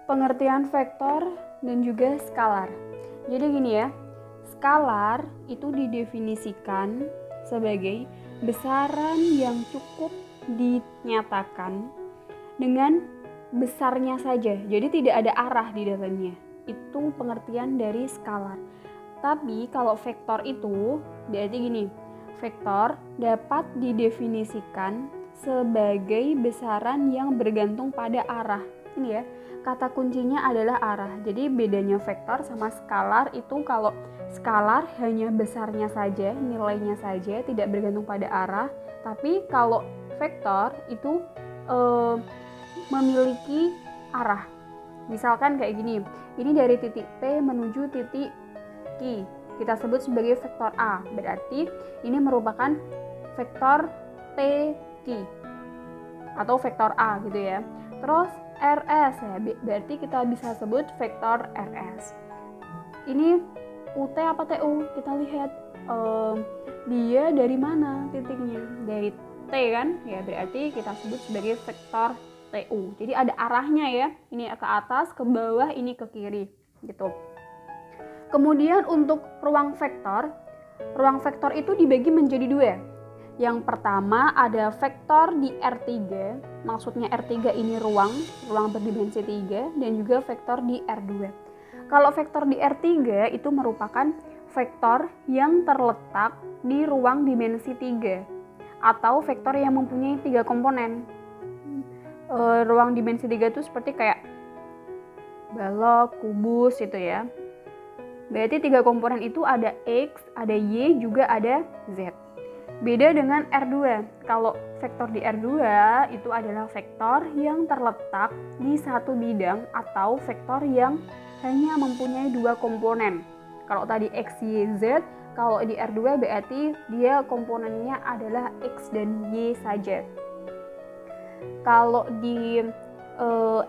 pengertian vektor dan juga skalar. Jadi gini ya, skalar itu didefinisikan sebagai besaran yang cukup dinyatakan dengan besarnya saja. Jadi tidak ada arah di dalamnya. Itu pengertian dari skalar. Tapi kalau vektor itu berarti gini, vektor dapat didefinisikan sebagai besaran yang bergantung pada arah. Ini ya, kata kuncinya adalah arah. Jadi bedanya vektor sama skalar itu kalau skalar hanya besarnya saja, nilainya saja, tidak bergantung pada arah. Tapi kalau vektor itu memiliki arah. Misalkan kayak gini, ini dari titik P menuju titik Q. Kita sebut sebagai vektor A. Berarti ini merupakan vektor PQ atau vektor A gitu ya. Terus RS ya, berarti kita bisa sebut vektor RS. Ini UT apa TU? Kita lihat dia dari mana titiknya? Dari T kan? Ya berarti kita sebut sebagai vektor TU. Jadi ada arahnya ya. Ini ke atas, ke bawah, ini ke kiri gitu. Kemudian untuk ruang vektor itu dibagi menjadi dua. Yang pertama ada vektor di R3, maksudnya R3 ini ruang berdimensi 3, dan juga vektor di R2. Kalau vektor di R3 itu merupakan vektor yang terletak di ruang dimensi 3 atau vektor yang mempunyai 3 komponen. Ruang dimensi 3 itu seperti kayak balok, kubus itu ya. Berarti 3 komponen itu ada X, ada Y, juga ada Z. Beda dengan R2. Kalau vektor di R2 itu adalah vektor yang terletak di satu bidang atau vektor yang hanya mempunyai 2 komponen. Kalau tadi X, Y, Z, kalau di R2 berarti dia komponennya adalah X dan Y saja. Kalau di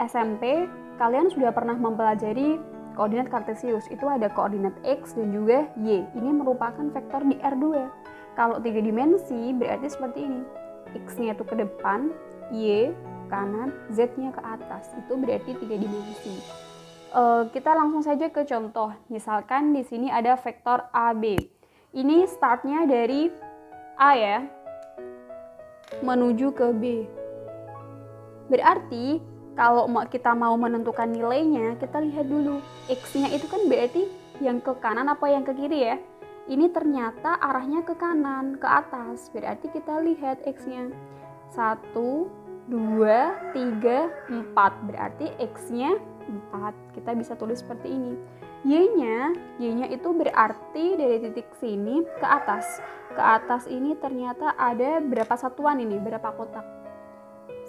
SMP, kalian sudah pernah mempelajari koordinat kartesius. Itu ada koordinat X dan juga Y. Ini merupakan vektor di R2. Kalau 3 dimensi berarti seperti ini. X-nya itu ke depan, Y kanan, Z-nya ke atas. Itu berarti 3 dimensi. Kita langsung saja ke contoh. Misalkan di sini ada vektor AB. Ini startnya dari A ya, menuju ke B. Berarti kalau kita mau menentukan nilainya, kita lihat dulu. X-nya itu kan berarti yang ke kanan apa yang ke kiri ya? Ini ternyata arahnya ke kanan, ke atas. Berarti kita lihat X-nya. 1, 2, 3, 4. Berarti X-nya 4. Kita bisa tulis seperti ini. Y-nya itu berarti dari titik sini ke atas. Ke atas ini ternyata ada berapa satuan ini? Berapa kotak?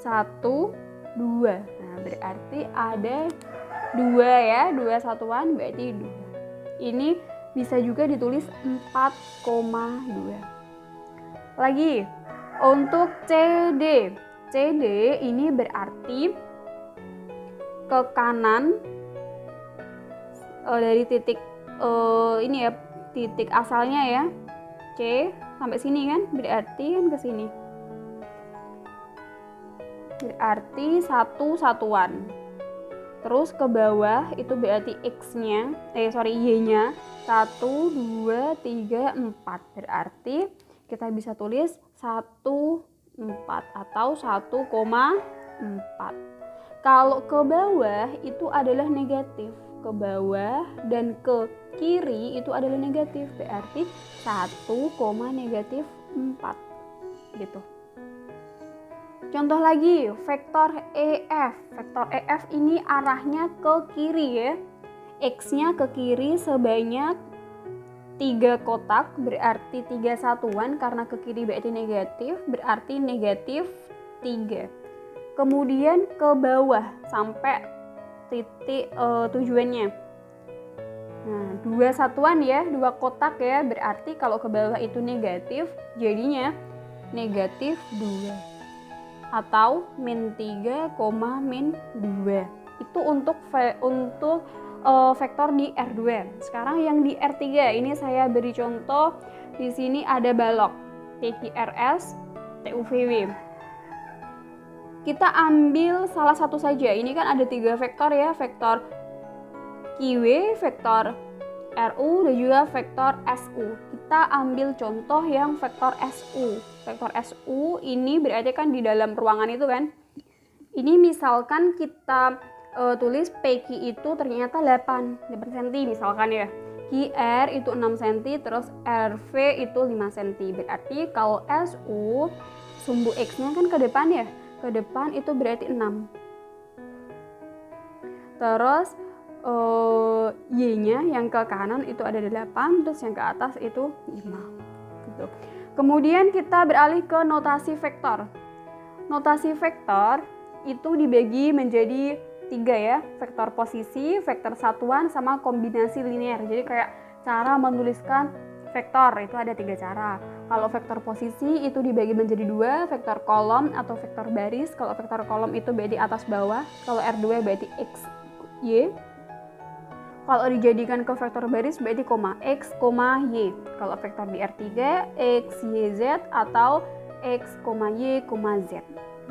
1, 2. Nah, berarti ada 2 ya, 2 satuan berarti 2. Ini bisa juga ditulis 4,2. Lagi, untuk CD. CD ini berarti ke kanan dari titik ini ya, titik asalnya ya. C sampai sini kan, berarti kan ke sini. Berarti 1 satuan. Terus ke bawah itu berarti X-nya, Y-nya 1, 2, 3, 4. Berarti kita bisa tulis 1,4 atau 1,4. Kalau ke bawah itu adalah negatif. Ke bawah dan ke kiri itu adalah negatif. Berarti 1,-4 gitu. Contoh lagi, vektor EF. Vektor EF ini arahnya ke kiri ya. X-nya ke kiri sebanyak 3 kotak, berarti 3 satuan. Karena ke kiri berarti negatif, berarti negatif 3. Kemudian ke bawah sampai titik tujuannya. Nah, 2 satuan ya, 2 kotak ya. Berarti kalau ke bawah itu negatif, jadinya negatif 2. Atau min 3, min 2. Itu untuk vektor di R2. Sekarang yang di R3 ini saya beri contoh. Di sini ada balok TQRS, TUVW. kita ambil salah satu saja. Ini kan ada 3 vektor ya, vektor QW, vektor RU, dan juga vektor SU. Kita ambil contoh yang vektor SU. Vektor SU ini berarti kan di dalam ruangan itu kan. Ini misalkan kita tulis PQ itu ternyata 8 cm misalkan ya. QR itu 6 cm, terus RV itu 5 cm. Berarti kalau SU, sumbu X-nya kan ke depan ya. Ke depan itu berarti 6. Terus Y-nya yang ke kanan itu ada 8, terus yang ke atas itu 5. Gitu. Kemudian kita beralih ke notasi vektor. Notasi vektor itu dibagi menjadi 3 ya, vektor posisi, vektor satuan, sama kombinasi linear. Jadi kayak cara menuliskan vektor itu ada 3 cara. Kalau vektor posisi itu dibagi menjadi 2, vektor kolom atau vektor baris. Kalau vektor kolom itu berarti atas bawah, kalau R2 berarti X, Y. Kalau dijadikan ke vektor baris berarti koma X, Y. Kalau vektor di R3, X, Y, Z atau X, Y, Z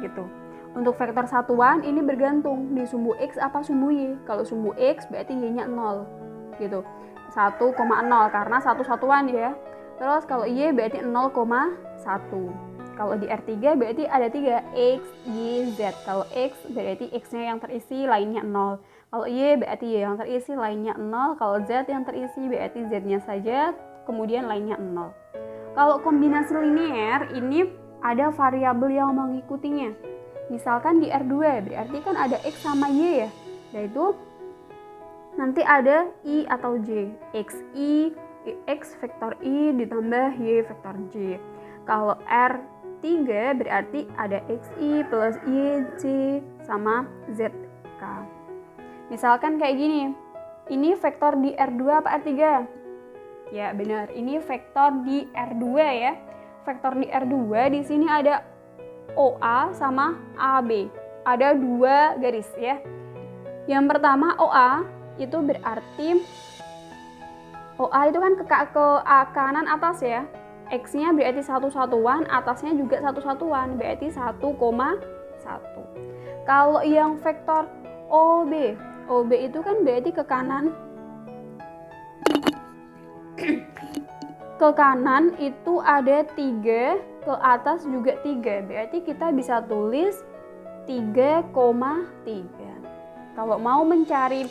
gitu. Untuk vektor satuan ini bergantung di sumbu X apa sumbu Y. Kalau sumbu X berarti Y-nya 0 gitu. 1,0 karena satu satuan ya. Terus kalau Y berarti 0,1. Kalau di R3 berarti ada 3, X, Y, Z. Kalau X berarti X-nya yang terisi, lainnya 0. Kalau Y berarti Y yang terisi, lainnya 0. Kalau Z yang terisi berarti Z-nya saja, kemudian lainnya 0. Kalau kombinasi linear ini ada variabel yang mengikutinya. Misalkan di R2 berarti kan ada X sama Y ya. Yaitu nanti ada I atau J. X vektor I ditambah Y vektor J. Kalau R3 berarti ada XI plus YJ sama ZK. Misalkan kayak gini. Ini vektor di R2 apa R3? Ya benar, ini vektor di R2 ya. Vektor di R2 di sini ada OA sama AB. Ada 2 garis ya. Yang pertama OA itu berarti OA itu kan ke kanan atas ya. X-nya berarti satu satuan, atasnya juga satu satuan, berarti 1,1. Kalau yang vektor OB itu kan berarti ke kanan. Ke kanan itu ada 3, ke atas juga 3. Berarti kita bisa tulis 3,3. Kalau mau mencari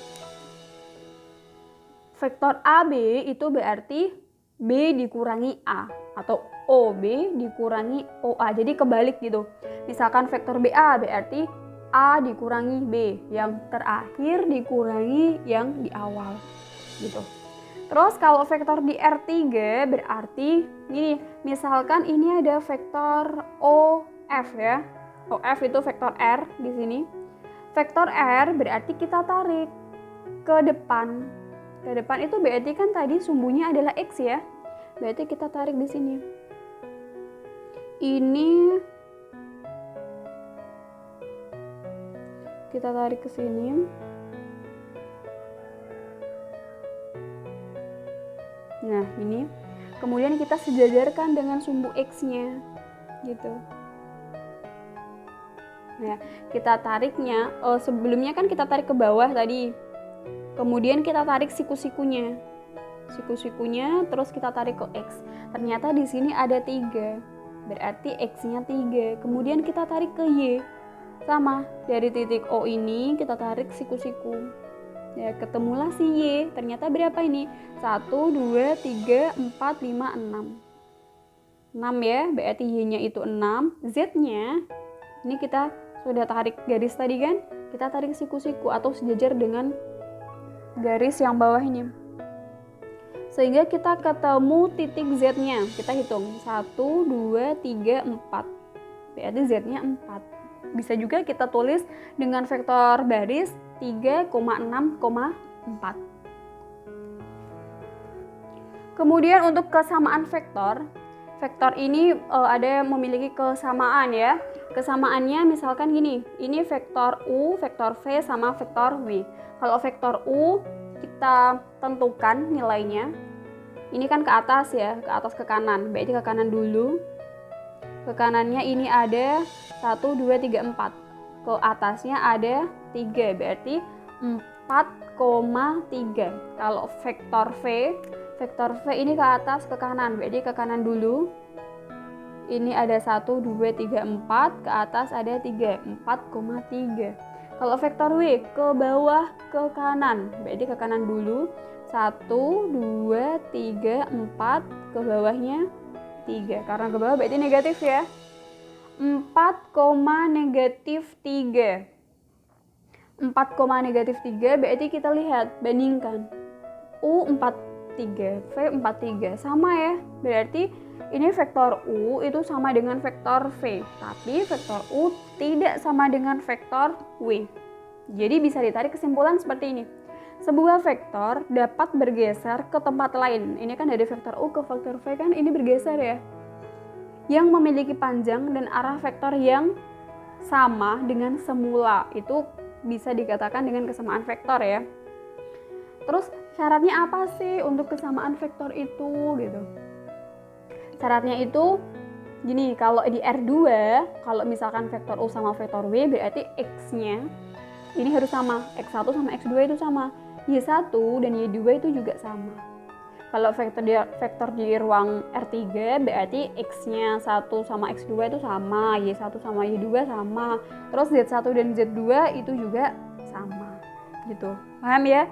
vektor AB itu berarti B dikurangi A atau OB dikurangi OA. Jadi kebalik gitu. Misalkan vektor BA berarti A dikurangi B, yang terakhir dikurangi yang di awal gitu. Terus kalau vektor di R3 berarti gini, misalkan ini ada vektor OF ya. OF itu vektor R di sini. Vektor R berarti kita tarik ke depan. Ke depan itu berarti kan tadi sumbunya adalah X ya. Berarti kita tarik di sini. Ini kita tarik ke sini. Nah, ini. Kemudian kita sejajarkan dengan sumbu X-nya. Gitu. Nah, kita tariknya, sebelumnya kan kita tarik ke bawah tadi. Kemudian kita tarik siku-sikunya. Siku-sikunya, terus kita tarik ke X. Ternyata di sini ada 3. Berarti X-nya 3. Kemudian kita tarik ke Y. Sama, dari titik O ini kita tarik siku-siku. Ya, ketemulah si Y. Ternyata berapa ini? 1, 2, 3, 4, 5, 6. 6 ya, berarti Y-nya itu 6. Z-nya, ini kita sudah tarik garis tadi kan? Kita tarik siku-siku atau sejajar dengan garis yang bawah ini. Sehingga kita ketemu titik Z-nya. Kita hitung. 1, 2, 3, 4. Berarti Z-nya 4. Bisa juga kita tulis dengan vektor baris 3,6,4. Kemudian untuk kesamaan vektor, vektor ini ada yang memiliki kesamaan ya. Kesamaannya misalkan gini, ini vektor U, vektor V sama vektor W. Kalau vektor U kita tentukan nilainya. Ini kan ke atas ya, ke atas ke kanan. Berarti ke kanan dulu. Ke kanannya ini ada 1, 2, 3, 4. ke atasnya ada 3, berarti 4,3. Kalau vektor V ini ke atas ke kanan, berarti ke kanan dulu. Ini ada 1, 2, 3, 4, ke atas ada 3, 4,3. Kalau vektor W ke bawah ke kanan, berarti ke kanan dulu. 1, 2, 3, 4, ke bawahnya 3. Karena ke bawah berarti negatif ya. 4,-3. 4,-3 berarti kita lihat, bandingkan. U 43, V 43. Sama ya, berarti ini vektor U itu sama dengan vektor V, tapi vektor U tidak sama dengan vektor W. Jadi bisa ditarik kesimpulan seperti ini. Sebuah vektor dapat bergeser ke tempat lain. Ini kan dari vektor U ke vektor V kan ini bergeser ya. Yang memiliki panjang dan arah vektor yang sama dengan semula. Itu bisa dikatakan dengan kesamaan vektor ya. Terus syaratnya apa sih untuk kesamaan vektor itu gitu? Syaratnya itu gini, kalau di R2, kalau misalkan vektor U sama vektor W berarti X-nya ini harus sama. X1 sama X2 itu sama. Y1 dan Y2 itu juga sama. Kalau vektor di ruang R3 berarti X-nya 1 sama X2 itu sama, Y1 sama Y2 sama. Terus Z1 dan Z2 itu juga sama. Gitu. Paham ya?